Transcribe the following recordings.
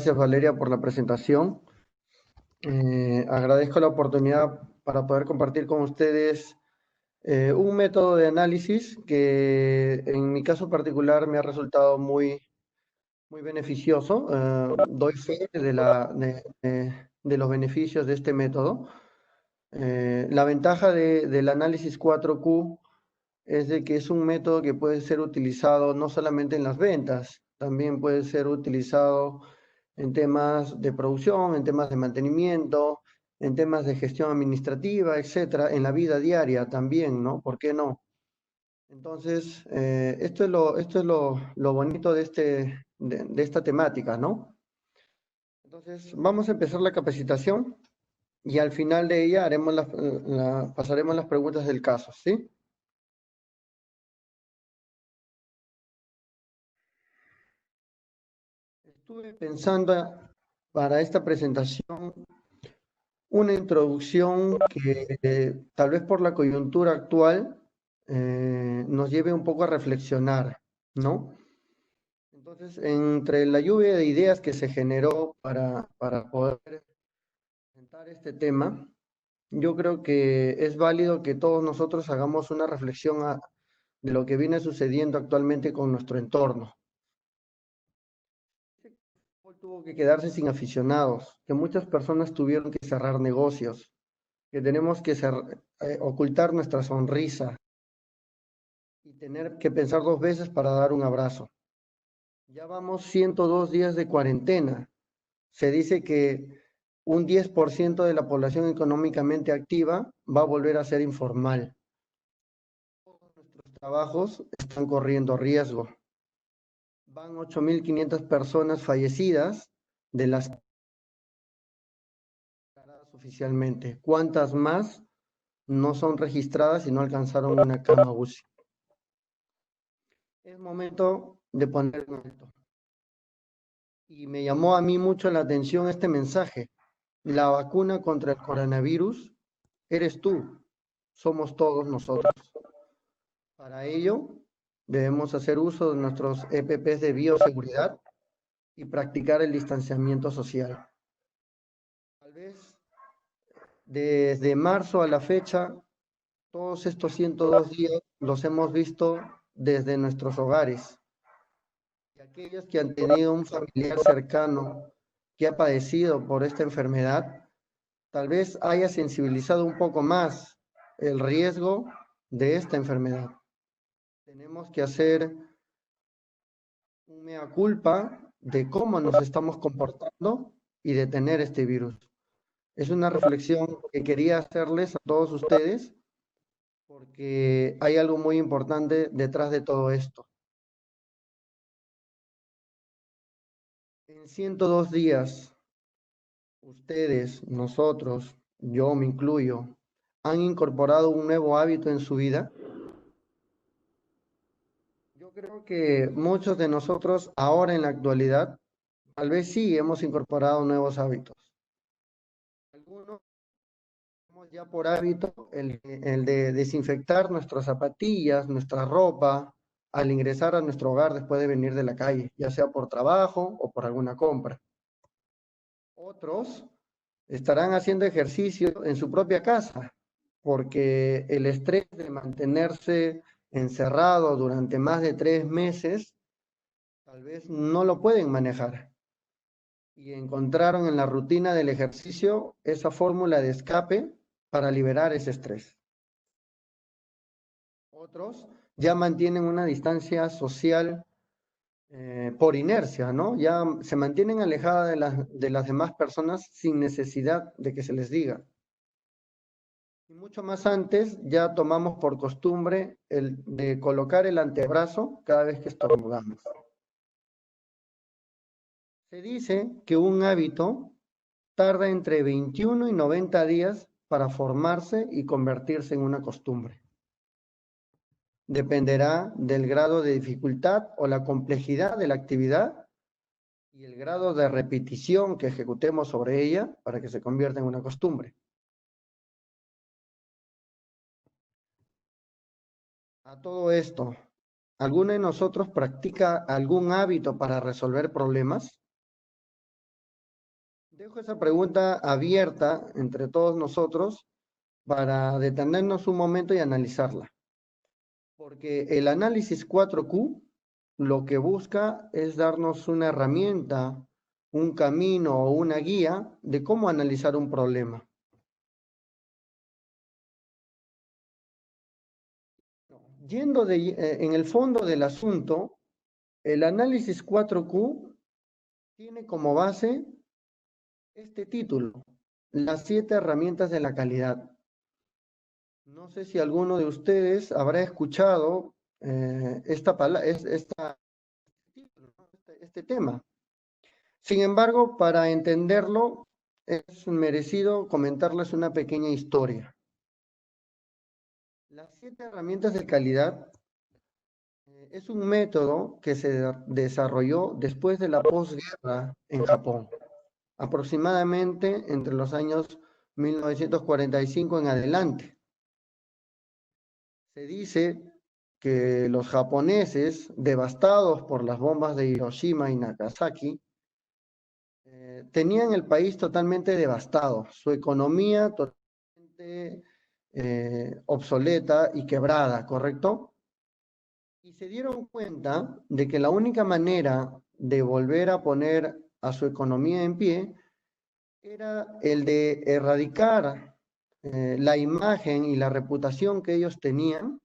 gracias Valeria por la presentación. Agradezco la oportunidad para poder compartir con ustedes un método de análisis que en mi caso particular me ha resultado muy beneficioso. Doy fe de los beneficios de este método. La ventaja del análisis 4Q es de que es un método que puede ser utilizado no solamente en las ventas, también puede ser utilizado en temas de producción, en temas de mantenimiento, en temas de gestión administrativa, etcétera, en la vida diaria también, ¿no? ¿Por qué no? Entonces, esto es lo bonito de esta temática, ¿no? Entonces, vamos a empezar la capacitación y al final de ella pasaremos las preguntas del caso, ¿sí? Estuve pensando para esta presentación una introducción que tal vez por la coyuntura actual nos lleve un poco a reflexionar, ¿no? Entonces, entre la lluvia de ideas que se generó para poder presentar este tema, yo creo que es válido que todos nosotros hagamos una reflexión de lo que viene sucediendo actualmente con nuestro entorno. Tuvo que quedarse sin aficionados, que muchas personas tuvieron que cerrar negocios, que tenemos que ocultar nuestra sonrisa y tener que pensar dos veces para dar un abrazo. Ya vamos 102 días de cuarentena. Se dice que un 10% de la población económicamente activa va a volver a ser informal. Todos nuestros trabajos están corriendo riesgo. Van 8.500 personas fallecidas, de las declaradas oficialmente. ¿Cuántas más no son registradas y no alcanzaron una cama UCI? Es momento de poner un alto. Y me llamó a mí mucho la atención este mensaje. La vacuna contra el coronavirus eres tú, somos todos nosotros. Para ello, debemos hacer uso de nuestros EPPs de bioseguridad y practicar el distanciamiento social. Tal vez desde marzo a la fecha, todos estos 102 días los hemos visto desde nuestros hogares. Y aquellos que han tenido un familiar cercano que ha padecido por esta enfermedad, tal vez haya sensibilizado un poco más el riesgo de esta enfermedad. Tenemos que hacer un mea culpa de cómo nos estamos comportando y detener este virus. Es una reflexión que quería hacerles a todos ustedes porque hay algo muy importante detrás de todo esto. En 102 días, ustedes, nosotros, yo me incluyo, han incorporado un nuevo hábito en su vida. Yo creo que muchos de nosotros ahora en la actualidad, tal vez sí hemos incorporado nuevos hábitos. Algunos tenemos ya por hábito el de desinfectar nuestras zapatillas, nuestra ropa, al ingresar a nuestro hogar después de venir de la calle, ya sea por trabajo o por alguna compra. Otros estarán haciendo ejercicio en su propia casa, porque el estrés de mantenerse encerrado durante más de 3 meses, tal vez no lo pueden manejar. Y encontraron en la rutina del ejercicio esa fórmula de escape para liberar ese estrés. Otros ya mantienen una distancia social por inercia, ¿no? Ya se mantienen alejadas de las demás personas sin necesidad de que se les diga. Y mucho más antes ya tomamos por costumbre el de colocar el antebrazo cada vez que estornudamos. Se dice que un hábito tarda entre 21 y 90 días para formarse y convertirse en una costumbre. Dependerá del grado de dificultad o la complejidad de la actividad y el grado de repetición que ejecutemos sobre ella para que se convierta en una costumbre. A todo esto, ¿alguno de nosotros practica algún hábito para resolver problemas? Dejo esa pregunta abierta entre todos nosotros para detenernos un momento y analizarla. Porque el análisis 4Q lo que busca es darnos una herramienta, un camino o una guía de cómo analizar un problema. En el fondo del asunto, el análisis 4Q tiene como base este título, las 7 herramientas de la calidad. No sé si alguno de ustedes habrá escuchado este tema. Sin embargo, para entenderlo, es merecido comentarles una pequeña historia. Las 7 herramientas de calidad es un método que se desarrolló después de la posguerra en Japón, aproximadamente entre los años 1945 en adelante. Se dice que los japoneses, devastados por las bombas de Hiroshima y Nagasaki, tenían el país totalmente devastado, su economía totalmente obsoleta y quebrada, ¿correcto? Y se dieron cuenta de que la única manera de volver a poner a su economía en pie era el de erradicar la imagen y la reputación que ellos tenían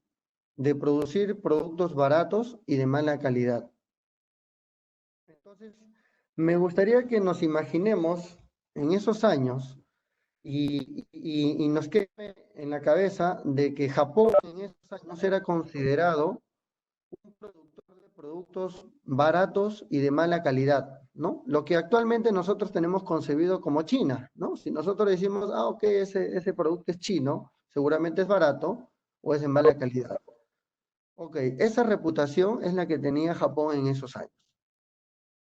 de producir productos baratos y de mala calidad. Entonces, me gustaría que nos imaginemos en esos años y nos quede en la cabeza de que Japón en esos años era considerado un productor de productos baratos y de mala calidad, ¿no? Lo que actualmente nosotros tenemos concebido como China, ¿no? Si nosotros decimos, ok, ese producto es chino, seguramente es barato o es de mala calidad. Ok, esa reputación es la que tenía Japón en esos años.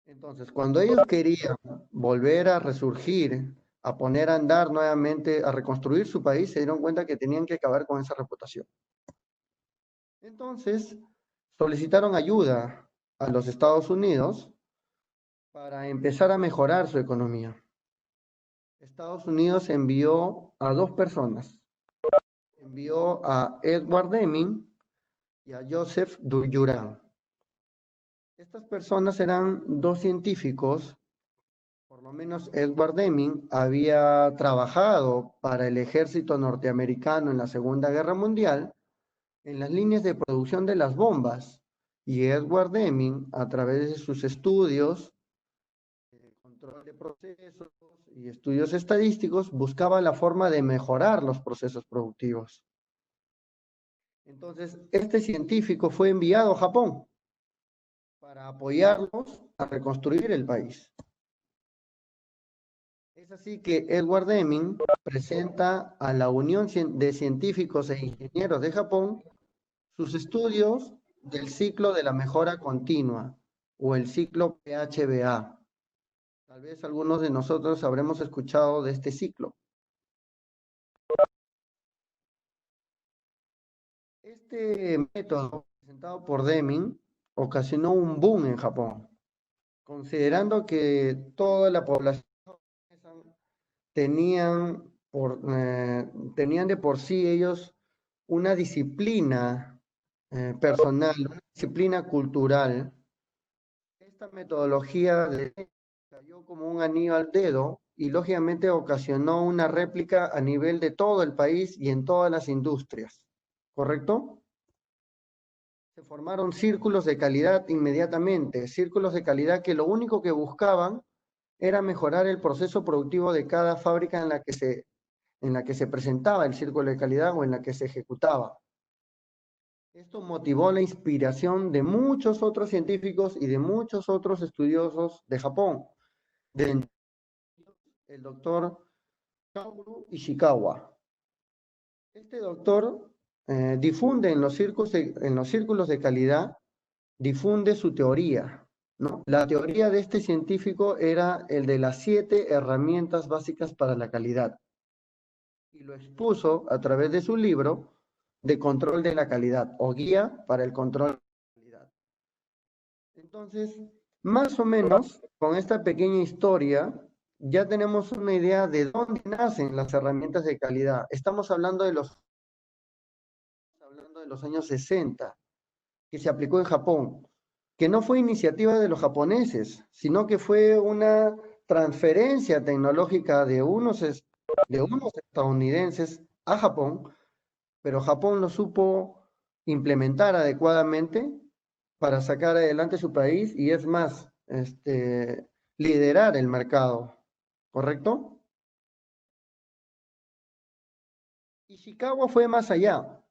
Entonces, cuando ellos querían volver a resurgir, a poner a andar nuevamente, a reconstruir su país, se dieron cuenta que tenían que acabar con esa reputación. Entonces, solicitaron ayuda a los Estados Unidos para empezar a mejorar su economía. Estados Unidos envió a 2 personas. Envió a Edward Deming y a Joseph Durand. Estas personas eran 2 científicos. Por lo menos Edward Deming había trabajado para el ejército norteamericano en la Segunda Guerra Mundial en las líneas de producción de las bombas. Y Edward Deming, a través de sus estudios, control de procesos y estudios estadísticos, buscaba la forma de mejorar los procesos productivos. Entonces, este científico fue enviado a Japón para apoyarlos a reconstruir el país. Es así que Edward Deming presenta a la Unión de Científicos e Ingenieros de Japón sus estudios del ciclo de la mejora continua o el ciclo PHBA. Tal vez algunos de nosotros habremos escuchado de este ciclo. Este método presentado por Deming ocasionó un boom en Japón, considerando que toda la población tenían de por sí ellos una disciplina personal, una disciplina cultural. Esta metodología cayó como un anillo al dedo y lógicamente ocasionó una réplica a nivel de todo el país y en todas las industrias, ¿correcto? Se formaron círculos de calidad inmediatamente, círculos de calidad que lo único que buscaban era mejorar el proceso productivo de cada fábrica en la que se presentaba el círculo de calidad o en la que se ejecutaba. Esto motivó la inspiración de muchos otros científicos y de muchos otros estudiosos de Japón, de el doctor Kaoru Ishikawa. Este doctor difunde en los círculos de calidad, difunde su teoría, ¿no? La teoría de este científico era el de las 7 herramientas básicas para la calidad. Y lo expuso a través de su libro de control de la calidad o guía para el control de la calidad. Entonces, más o menos, con esta pequeña historia, ya tenemos una idea de dónde nacen las herramientas de calidad. Estamos hablando de los años 60, que se aplicó en Japón, que no fue iniciativa de los japoneses, sino que fue una transferencia tecnológica de unos estadounidenses a Japón, pero Japón lo supo implementar adecuadamente para sacar adelante su país y es más, liderar el mercado, ¿correcto? Ishikawa fue más allá,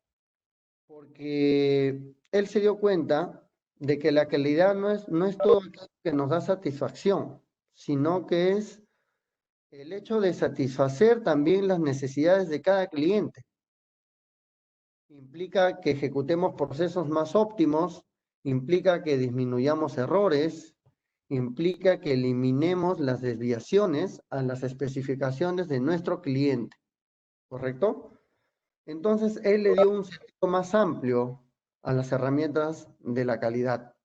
porque él se dio cuenta de que la calidad no es todo aquello que nos da satisfacción, sino que es el hecho de satisfacer también las necesidades de cada cliente. Implica que ejecutemos procesos más óptimos, implica que disminuyamos errores, implica que eliminemos las desviaciones a las especificaciones de nuestro cliente, ¿correcto? Entonces, él le dio un sentido más amplio a las herramientas de la calidad.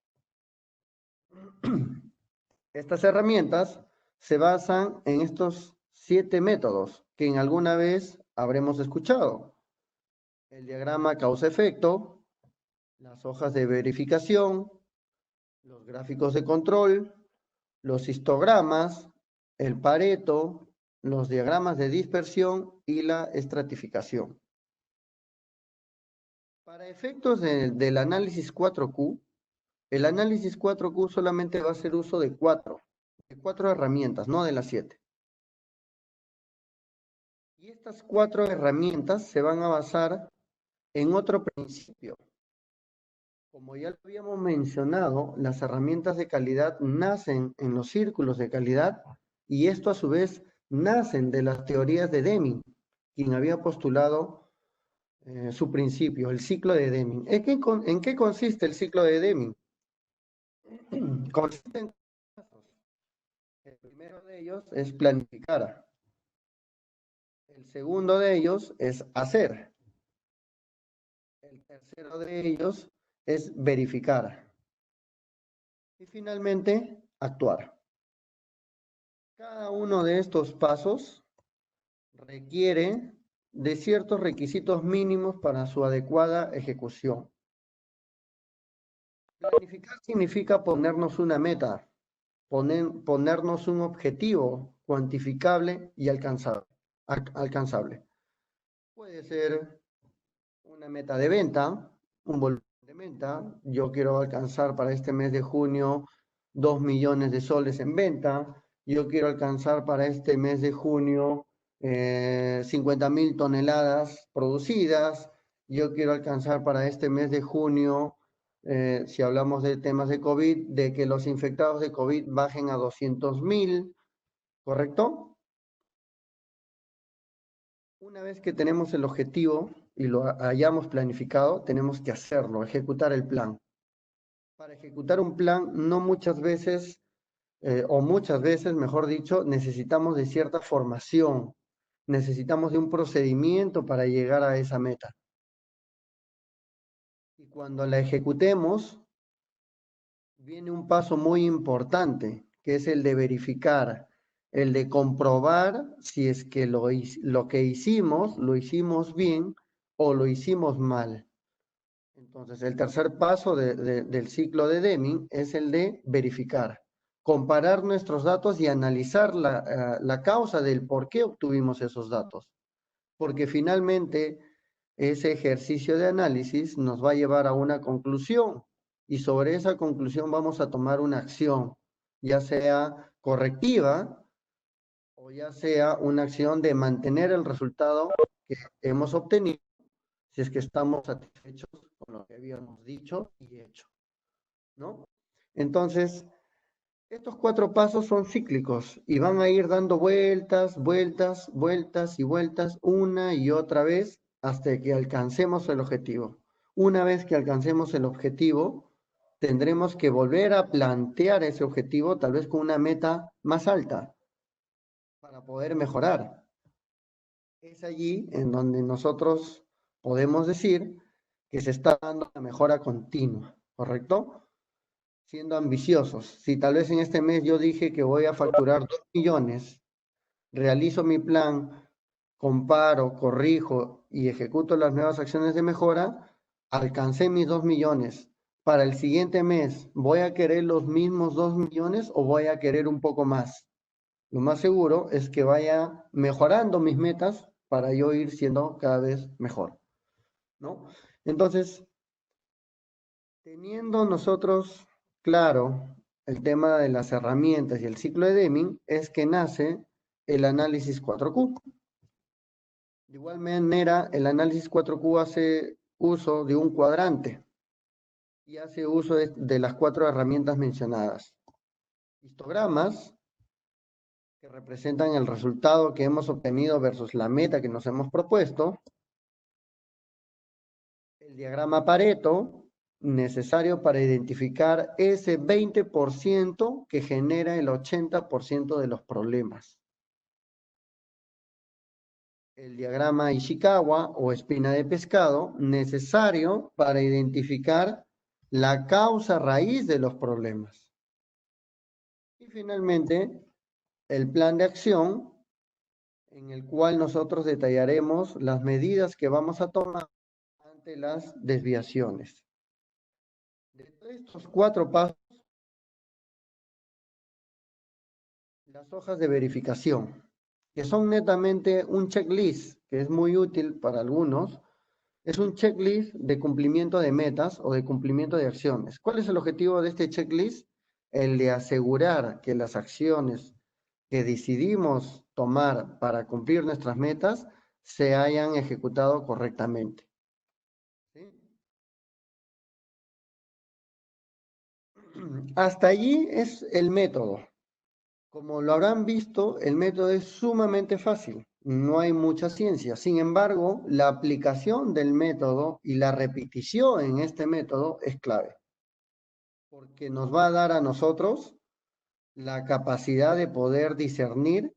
Estas herramientas se basan en estos 7 métodos que en alguna vez habremos escuchado. El diagrama causa-efecto, las hojas de verificación, los gráficos de control, los histogramas, el Pareto, los diagramas de dispersión y la estratificación. Para efectos del análisis 4Q, el análisis 4Q solamente va a hacer uso de cuatro herramientas, no de las 7. Y estas 4 herramientas se van a basar en otro principio. Como ya lo habíamos mencionado, las herramientas de calidad nacen en los círculos de calidad y esto a su vez nacen de las teorías de Deming, quien había postulado su principio, el ciclo de Deming. ¿En qué consiste el ciclo de Deming? Consiste en pasos. El primero de ellos es planificar. El segundo de ellos es hacer. El tercero de ellos es verificar. Y finalmente, actuar. Cada uno de estos pasos requiere de ciertos requisitos mínimos para su adecuada ejecución. Planificar significa ponernos una meta, ponernos un objetivo cuantificable y alcanzable. Puede ser una meta de venta, un volumen de venta. Yo quiero alcanzar para este mes de junio 2 millones de soles en venta. Yo quiero alcanzar para este mes de junio 50.000 toneladas producidas. Yo quiero alcanzar para este mes de junio, si hablamos de temas de COVID, de que los infectados de COVID bajen a 200.000, ¿correcto? Una vez que tenemos el objetivo y lo hayamos planificado, tenemos que hacerlo, ejecutar el plan. Para ejecutar un plan, no muchas veces, o muchas veces, mejor dicho, necesitamos de cierta formación, necesitamos de un procedimiento para llegar a esa meta. Y cuando la ejecutemos, viene un paso muy importante, que es el de verificar, el de comprobar si es que lo que hicimos, lo hicimos bien o lo hicimos mal. Entonces, el tercer paso del ciclo de Deming es el de verificar, comparar nuestros datos y analizar la causa del por qué obtuvimos esos datos. Porque finalmente ese ejercicio de análisis nos va a llevar a una conclusión y sobre esa conclusión vamos a tomar una acción, ya sea correctiva o ya sea una acción de mantener el resultado que hemos obtenido si es que estamos satisfechos con lo que habíamos dicho y hecho, ¿no? Entonces, estos 4 pasos son cíclicos y van a ir dando vueltas, vueltas, vueltas y vueltas una y otra vez hasta que alcancemos el objetivo. Una vez que alcancemos el objetivo, tendremos que volver a plantear ese objetivo tal vez con una meta más alta para poder mejorar. Es allí en donde nosotros podemos decir que se está dando una mejora continua, ¿correcto? Siendo ambiciosos. Si tal vez en este mes yo dije que voy a facturar 2 millones realizo mi plan, comparo, corrijo y ejecuto las nuevas acciones de mejora, alcancé mis 2 millones. Para el siguiente mes, ¿voy a querer los mismos 2 millones o voy a querer un poco más? Lo más seguro es que vaya mejorando mis metas para yo ir siendo cada vez mejor, ¿no? Entonces, teniendo nosotros claro el tema de las herramientas y el ciclo de Deming, es que nace el análisis 4Q. De igual manera, el análisis 4Q hace uso de un cuadrante y hace uso de las 4 herramientas mencionadas. Histogramas, que representan el resultado que hemos obtenido versus la meta que nos hemos propuesto. El diagrama Pareto, necesario para identificar ese 20% que genera el 80% de los problemas. El diagrama Ishikawa o espina de pescado, necesario para identificar la causa raíz de los problemas. Y finalmente, el plan de acción, en el cual nosotros detallaremos las medidas que vamos a tomar ante las desviaciones. De estos 4 pasos, las hojas de verificación, que son netamente un checklist, que es muy útil para algunos, es un checklist de cumplimiento de metas o de cumplimiento de acciones. ¿Cuál es el objetivo de este checklist? El de asegurar que las acciones que decidimos tomar para cumplir nuestras metas se hayan ejecutado correctamente. ¿Sí? Hasta allí es el método. Como lo habrán visto, el método es sumamente fácil, no hay mucha ciencia. Sin embargo, la aplicación del método y la repetición en este método es clave, porque nos va a dar a nosotros la capacidad de poder discernir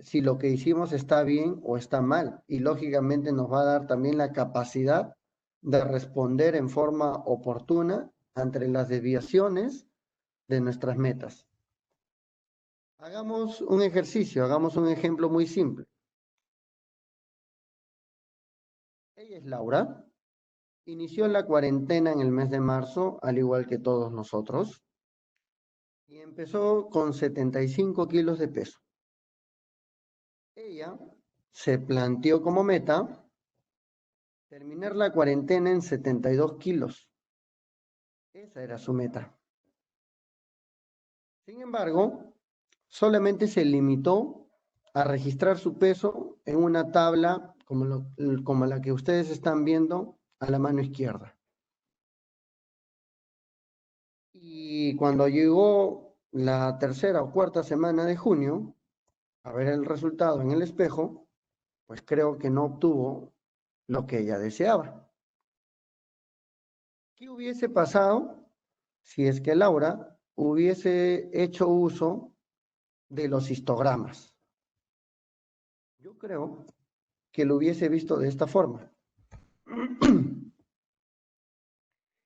si lo que hicimos está bien o está mal. Y lógicamente nos va a dar también la capacidad de responder en forma oportuna ante las desviaciones de nuestras metas. Hagamos un ejercicio, hagamos un ejemplo muy simple. Ella es Laura, inició la cuarentena en el mes de marzo, al igual que todos nosotros, y empezó con 75 kilos de peso. Ella se planteó como meta terminar la cuarentena en 72 kilos. Esa era su meta. Sin embargo, solamente se limitó a registrar su peso en una tabla como la que ustedes están viendo a la mano izquierda. Y cuando llegó la tercera o cuarta semana de junio, a ver el resultado en el espejo, pues creo que no obtuvo lo que ella deseaba. ¿Qué hubiese pasado si es que Laura hubiese hecho uso de los histogramas? Yo creo que lo hubiese visto de esta forma.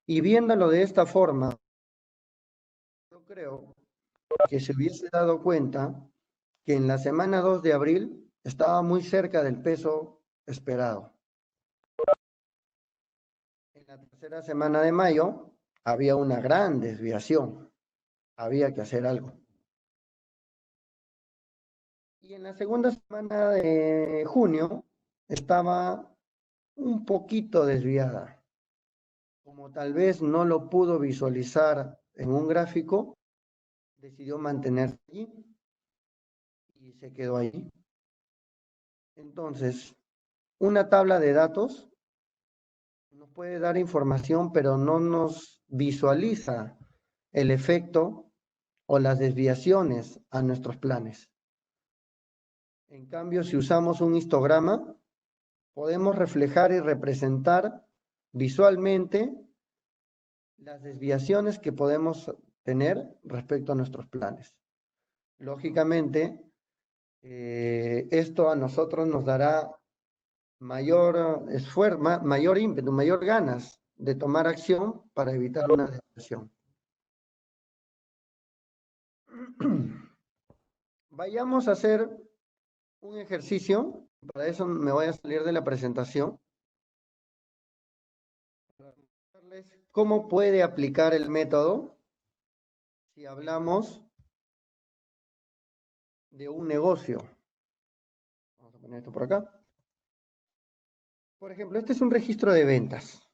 Y viéndolo de esta forma, yo creo que se hubiese dado cuenta que en la semana 2 de abril estaba muy cerca del peso esperado. En la tercera semana de mayo había una gran desviación. Había que hacer algo. Y en la segunda semana de junio estaba un poquito desviada. Como tal vez no lo pudo visualizar en un gráfico, decidió mantenerse allí y se quedó allí. Entonces, una tabla de datos nos puede dar información, pero no nos visualiza el efecto o las desviaciones a nuestros planes. En cambio, si usamos un histograma, podemos reflejar y representar visualmente las desviaciones que podemos tener respecto a nuestros planes. Lógicamente, esto a nosotros nos dará mayor esfuerzo, mayor ímpetu, mayor ganas de tomar acción para evitar una desviación. Vayamos a hacer un ejercicio. Para eso me voy a salir de la presentación. Para mostrarles cómo puede aplicar el método si hablamos de un negocio. Vamos a poner esto por acá. Por ejemplo, este es un registro de ventas,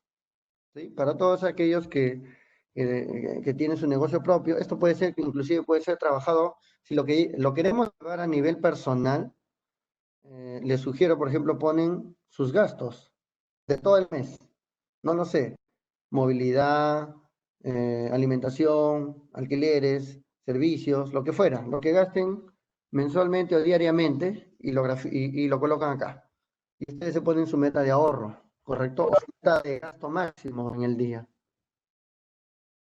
¿sí? Para todos aquellos que tienen su negocio propio, esto puede ser, inclusive puede ser trabajado, si lo queremos llevar a nivel personal, les sugiero, por ejemplo, ponen sus gastos de todo el mes, no lo sé, movilidad, alimentación, alquileres, servicios, lo que fuera, lo que gasten mensualmente o diariamente y lo colocan acá. Y ustedes se ponen su meta de ahorro, ¿correcto? O su meta de gasto máximo en el día.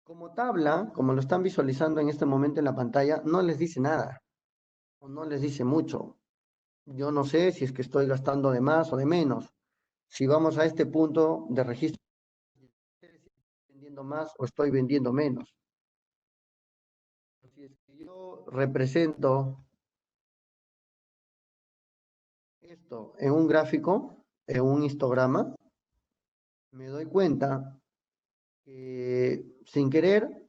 Como tabla, como lo están visualizando en este momento en la pantalla, no les dice nada o no les dice mucho. Yo no sé si es que estoy gastando de más o de menos. Si vamos a este punto de registro, ¿estoy vendiendo más o estoy vendiendo menos? Si es que yo represento esto en un gráfico, en un histograma, me doy cuenta que sin querer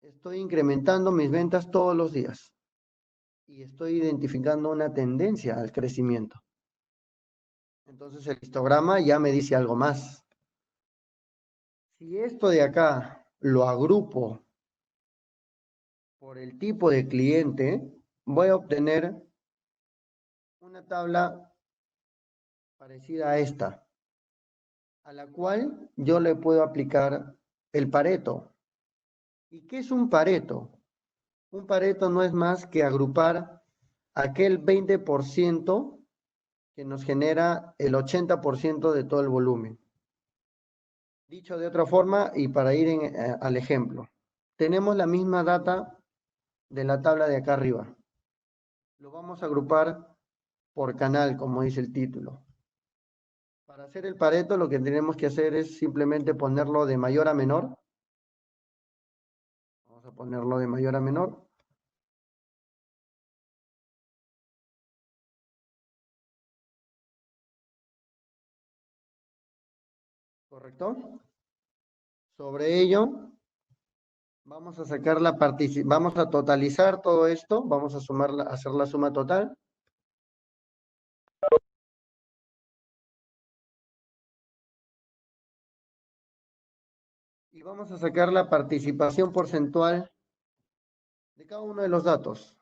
estoy incrementando mis ventas todos los días y estoy identificando una tendencia al crecimiento. Entonces el histograma ya me dice algo más. Si esto de acá lo agrupo por el tipo de cliente, voy a obtener una tabla parecida a esta, a la cual yo le puedo aplicar el Pareto. ¿Y qué es un Pareto? Un Pareto no es más que agrupar aquel 20% que nos genera el 80% de todo el volumen. Dicho de otra forma, y para ir al ejemplo, tenemos la misma data de la tabla de acá arriba. Lo vamos a agrupar por canal, como dice el título. Para hacer el Pareto, lo que tenemos que hacer es simplemente ponerlo de mayor a menor. Vamos a ponerlo de mayor a menor. ¿Correcto? Sobre ello, vamos a sacar vamos a totalizar todo esto, vamos a hacer la suma total. Y vamos a sacar la participación porcentual de cada uno de los datos.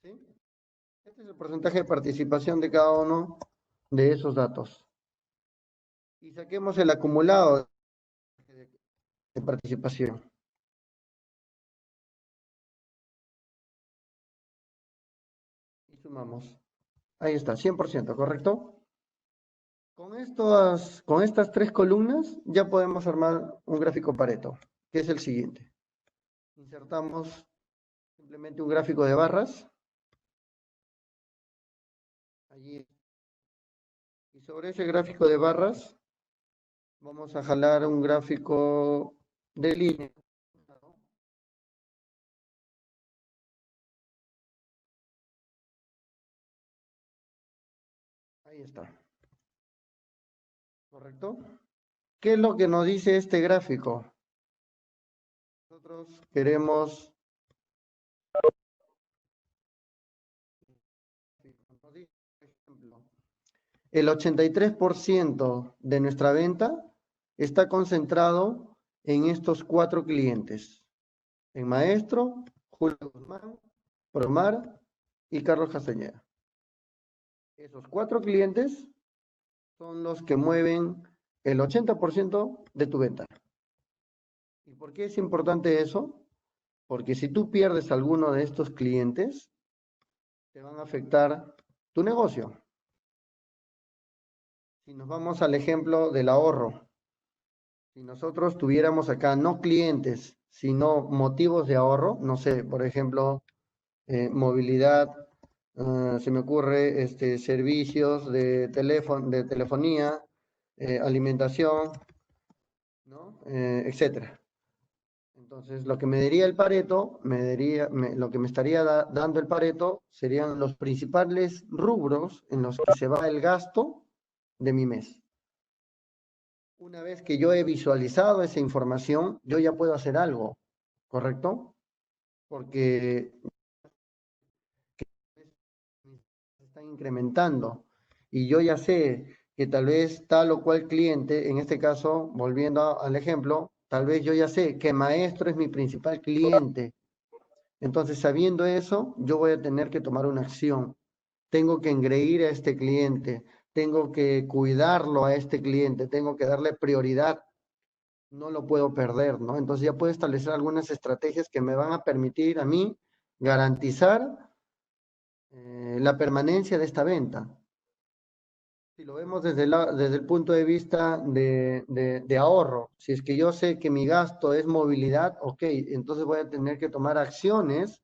¿Sí? Este es el porcentaje de participación de cada uno de esos datos. Y saquemos el acumulado de participación. Y sumamos. Ahí está, 100%, ¿correcto? Con estas tres columnas ya podemos armar un gráfico Pareto, que es el siguiente. Insertamos simplemente un gráfico de barras. Allí. Y sobre ese gráfico de barras vamos a jalar un gráfico de línea. Ahí está. ¿Correcto? ¿Qué es lo que nos dice este gráfico? Nosotros queremos el 83% de nuestra venta está concentrado en estos 4 clientes. En Maestro, Julio Guzmán, Promar y Carlos Castañeda. Esos 4 clientes son los que mueven el 80% de tu venta. ¿Y por qué es importante eso? Porque si tú pierdes alguno de estos clientes, te van a afectar tu negocio. Si nos vamos al ejemplo del ahorro, si nosotros tuviéramos acá no clientes, sino motivos de ahorro, no sé, por ejemplo, movilidad, se me ocurre servicios de teléfono, de telefonía, alimentación, ¿no? Etcétera. Entonces, lo que me daría el Pareto, lo que me estaría dando el Pareto serían los principales rubros en los que se va el gasto de mi mes. Una vez que yo he visualizado esa información, yo ya puedo hacer algo, ¿correcto? Porque se están incrementando y yo ya sé que tal vez tal o cual cliente, en este caso, volviendo al ejemplo, tal vez yo ya sé que maestro es mi principal cliente. Entonces, sabiendo eso, yo voy a tener que tomar una acción. Tengo que engreír a este cliente, tengo que cuidarlo a este cliente, tengo que darle prioridad, no lo puedo perder, ¿no? Entonces ya puedo establecer algunas estrategias que me van a permitir a mí garantizar la permanencia de esta venta. Si lo vemos desde el punto de vista de ahorro, si es que yo sé que mi gasto es movilidad, ok, entonces voy a tener que tomar acciones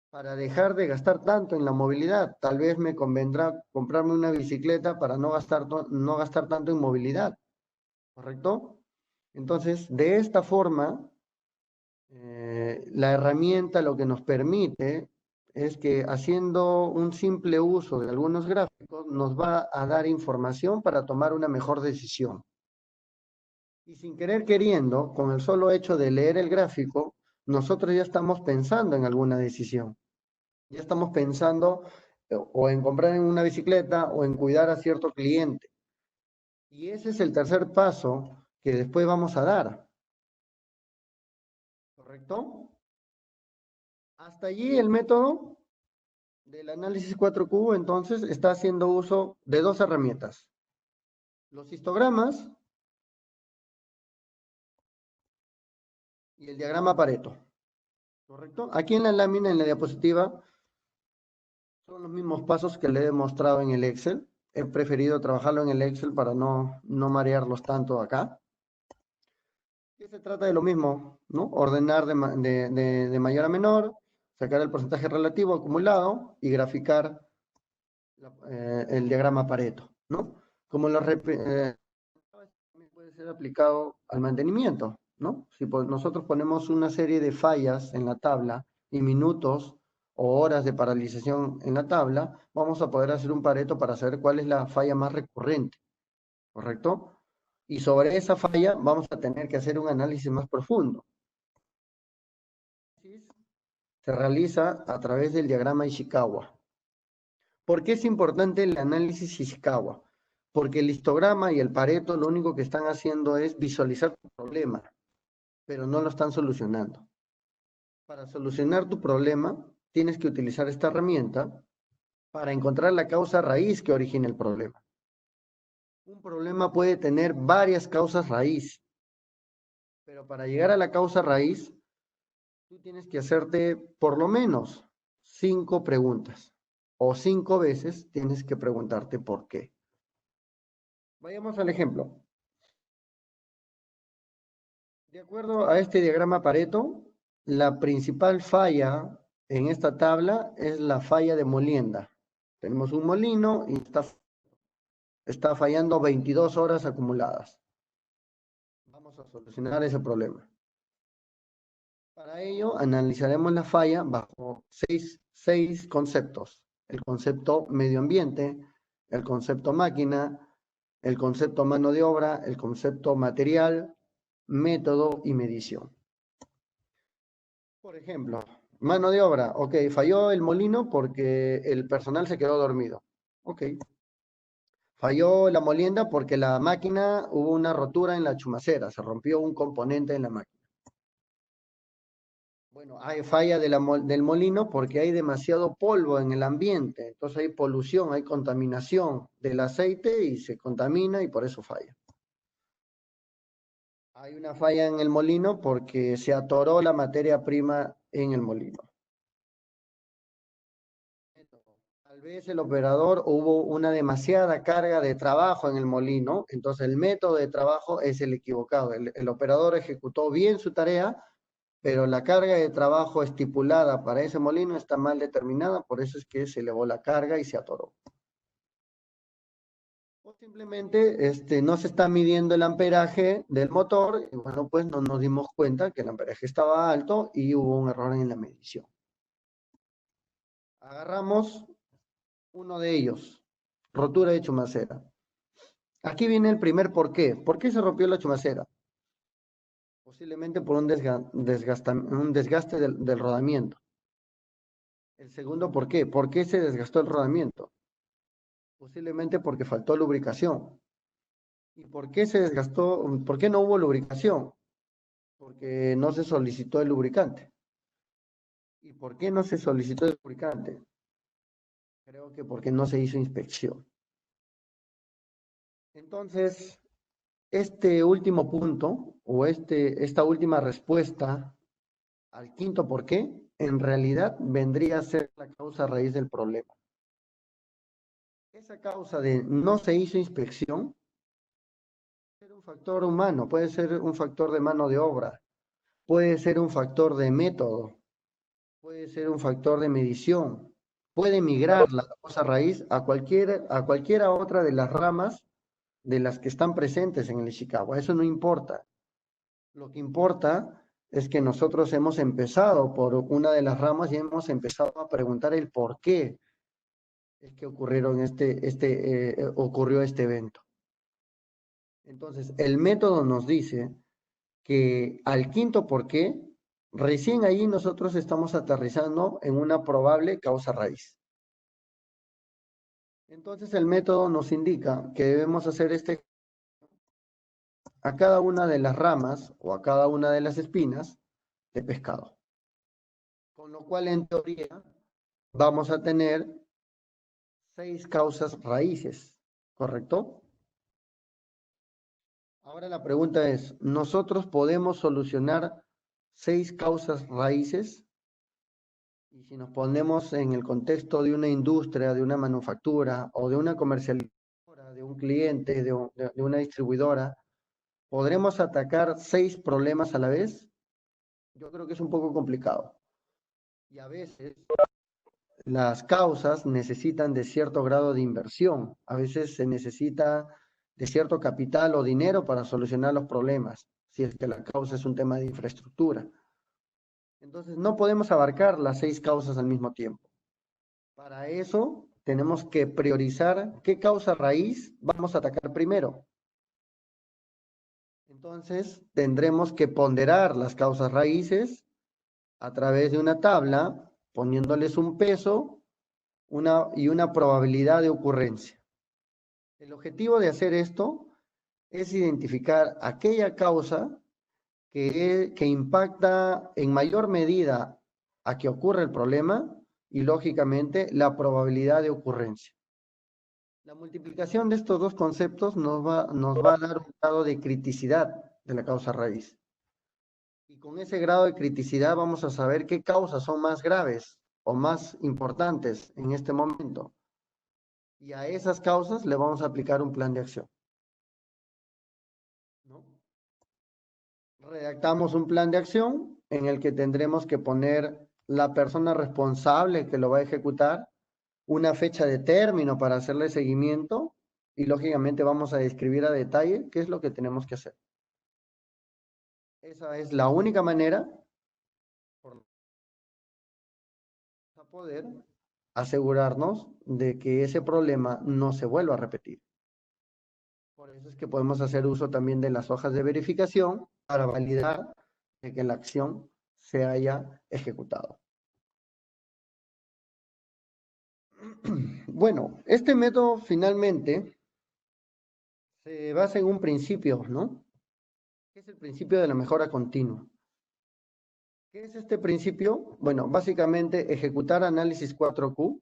para dejar de gastar tanto en la movilidad. Tal vez me convendrá comprarme una bicicleta para no gastar tanto en movilidad, ¿correcto? Entonces, de esta forma, la herramienta lo que nos permite es que haciendo un simple uso de algunos gráficos nos va a dar información para tomar una mejor decisión. Y sin querer queriendo, con el solo hecho de leer el gráfico, nosotros ya estamos pensando en alguna decisión. Ya estamos pensando o en comprar una bicicleta o en cuidar a cierto cliente. Y ese es el tercer paso que después vamos a dar. ¿Correcto? Hasta allí el método del análisis 4Q entonces está haciendo uso de dos herramientas. Los histogramas y el diagrama Pareto. ¿Correcto? Aquí en la lámina, en la diapositiva, son los mismos pasos que le he mostrado en el Excel. He preferido trabajarlo en el Excel para no marearlos tanto acá. Y se trata de lo mismo, ¿no? Ordenar de mayor a menor, sacar el porcentaje relativo acumulado y graficar el diagrama Pareto, ¿no? Como también puede ser aplicado al mantenimiento, ¿no? Si nosotros ponemos una serie de fallas en la tabla y minutos o horas de paralización en la tabla, vamos a poder hacer un Pareto para saber cuál es la falla más recurrente, ¿correcto? Y sobre esa falla vamos a tener que hacer un análisis más profundo. Se realiza a través del diagrama Ishikawa. ¿Por qué es importante el análisis Ishikawa? Porque el histograma y el Pareto lo único que están haciendo es visualizar tu problema, pero no lo están solucionando. Para solucionar tu problema, tienes que utilizar esta herramienta para encontrar la causa raíz que origina el problema. Un problema puede tener varias causas raíz, pero para llegar a la causa raíz, tú tienes que hacerte por lo menos 5 preguntas o 5 veces tienes que preguntarte por qué. Vayamos al ejemplo. De acuerdo a este diagrama Pareto, la principal falla en esta tabla es la falla de molienda. Tenemos un molino y está fallando 22 horas acumuladas. Vamos a solucionar ese problema. Para ello, analizaremos la falla bajo seis conceptos. El concepto medio ambiente, el concepto máquina, el concepto mano de obra, el concepto material, método y medición. Por ejemplo, mano de obra. Ok, falló el molino porque el personal se quedó dormido. Ok. Falló la molienda porque la máquina hubo una rotura en la chumacera, se rompió un componente en la máquina. Bueno, hay falla del molino porque hay demasiado polvo en el ambiente, entonces hay polución, hay contaminación del aceite y se contamina y por eso falla. Hay una falla en el molino porque se atoró la materia prima en el molino. Tal vez el operador hubo una demasiada carga de trabajo en el molino, entonces el método de trabajo es el equivocado. El operador ejecutó bien su tarea, pero la carga de trabajo estipulada para ese molino está mal determinada, por eso es que se elevó la carga y se atoró. Simplemente no se está midiendo el amperaje del motor y bueno, pues no nos dimos cuenta que el amperaje estaba alto y hubo un error en la medición. Agarramos uno de ellos, rotura de chumacera. Aquí viene el primer por qué. ¿Por qué se rompió la chumacera? Posiblemente por un desgaste del rodamiento. El segundo, ¿por qué? ¿Por qué se desgastó el rodamiento? Posiblemente porque faltó lubricación. ¿Y por qué se desgastó? ¿Por qué no hubo lubricación? Porque no se solicitó el lubricante. ¿Y por qué no se solicitó el lubricante? Creo que porque no se hizo inspección. Entonces, este último punto o esta última respuesta al quinto por qué, en realidad vendría a ser la causa raíz del problema. Esa causa de no se hizo inspección puede ser un factor humano, puede ser un factor de mano de obra, puede ser un factor de método, puede ser un factor de medición, puede migrar la causa raíz a cualquiera otra de las ramas de las que están presentes en el Ishikawa. Eso no importa. Lo que importa es que nosotros hemos empezado por una de las ramas y hemos empezado a preguntar el por qué es que ocurrió este evento. Entonces, el método nos dice que al quinto por qué, recién ahí nosotros estamos aterrizando en una probable causa raíz. Entonces, el método nos indica que debemos hacer a cada una de las ramas o a cada una de las espinas de pescado. Con lo cual, en teoría, vamos a tener 6 causas raíces, ¿correcto? Ahora la pregunta es, ¿nosotros podemos solucionar 6 causas raíces? Y si nos ponemos en el contexto de una industria, de una manufactura o de una comercializadora, de un cliente, de una distribuidora, ¿podremos atacar 6 problemas a la vez? Yo creo que es un poco complicado. Y a veces las causas necesitan de cierto grado de inversión. A veces se necesita de cierto capital o dinero para solucionar los problemas, si es que la causa es un tema de infraestructura. Entonces, no podemos abarcar las 6 causas al mismo tiempo. Para eso, tenemos que priorizar qué causa raíz vamos a atacar primero. Entonces, tendremos que ponderar las causas raíces a través de una tabla, poniéndoles un peso y una probabilidad de ocurrencia. El objetivo de hacer esto es identificar aquella causa que impacta en mayor medida a que ocurra el problema y, lógicamente, la probabilidad de ocurrencia. La multiplicación de estos dos conceptos nos va a dar un grado de criticidad de la causa raíz. Y con ese grado de criticidad vamos a saber qué causas son más graves o más importantes en este momento. Y a esas causas le vamos a aplicar un plan de acción, ¿no? Redactamos un plan de acción en el que tendremos que poner la persona responsable que lo va a ejecutar, una fecha de término para hacerle seguimiento y lógicamente vamos a describir a detalle qué es lo que tenemos que hacer. Esa es la única manera por a poder asegurarnos de que ese problema no se vuelva a repetir. Por eso es que podemos hacer uso también de las hojas de verificación para validar de que la acción se haya ejecutado. Bueno, este método finalmente se basa en un principio, ¿no? ¿Qué es el principio de la mejora continua? ¿Qué es este principio? Bueno, básicamente ejecutar análisis 4Q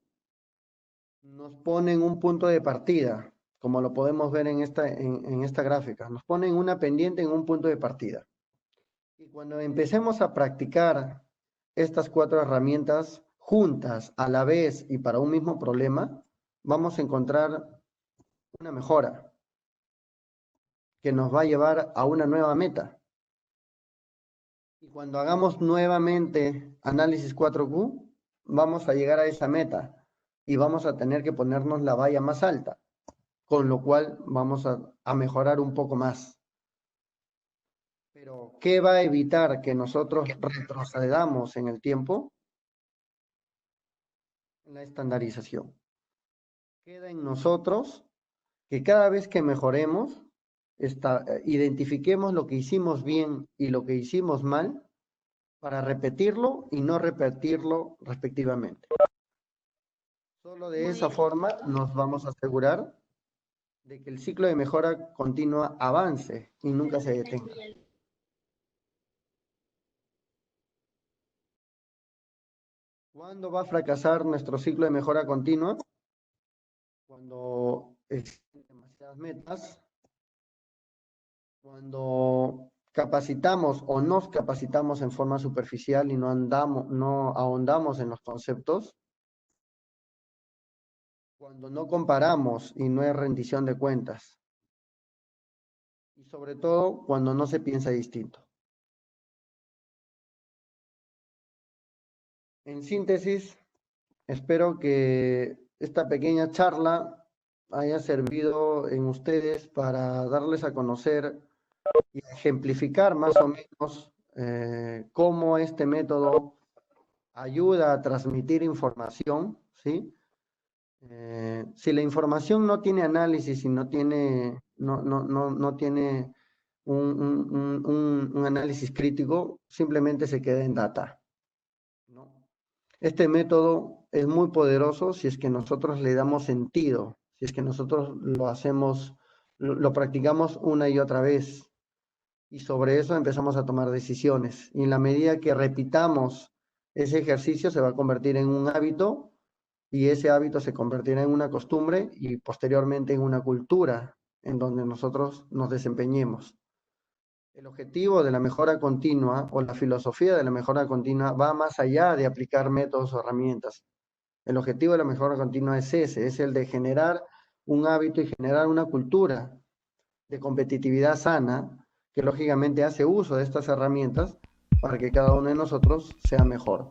nos pone en un punto de partida, como lo podemos ver en esta gráfica. Nos pone en una pendiente en un punto de partida. Y cuando empecemos a practicar estas 4 herramientas juntas, a la vez y para un mismo problema, vamos a encontrar una mejora que nos va a llevar a una nueva meta. Y cuando hagamos nuevamente análisis 4Q, vamos a llegar a esa meta y vamos a tener que ponernos la valla más alta. con lo cual vamos a mejorar un poco más. Pero, ¿qué va a evitar que nosotros retrocedamos en el tiempo? La estandarización. Queda en nosotros que cada vez que mejoremos, identifiquemos lo que hicimos bien y lo que hicimos mal para repetirlo y no repetirlo respectivamente. Solo de esa forma nos vamos a asegurar de que el ciclo de mejora continua avance y nunca se detenga. ¿Cuándo va a fracasar nuestro ciclo de mejora continua? Cuando existen demasiadas metas, cuando capacitamos o nos capacitamos en forma superficial y no ahondamos en los conceptos, cuando no comparamos y no hay rendición de cuentas, y sobre todo cuando no se piensa distinto. En síntesis, espero que esta pequeña charla haya servido en ustedes para darles a conocer y ejemplificar más o menos cómo este método ayuda a transmitir información, ¿sí? Si la información no tiene análisis y no tiene un análisis crítico, simplemente se queda en data, ¿no? Este método es muy poderoso si es que nosotros le damos sentido, si es que nosotros lo hacemos, lo practicamos una y otra vez, y sobre eso empezamos a tomar decisiones. Y en la medida que repitamos ese ejercicio, se va a convertir en un hábito, y ese hábito se convertirá en una costumbre y posteriormente en una cultura en donde nosotros nos desempeñemos. El objetivo de la mejora continua o la filosofía de la mejora continua va más allá de aplicar métodos o herramientas. El objetivo de la mejora continua es ese, es el de generar un hábito y generar una cultura de competitividad sana que lógicamente hace uso de estas herramientas para que cada uno de nosotros sea mejor.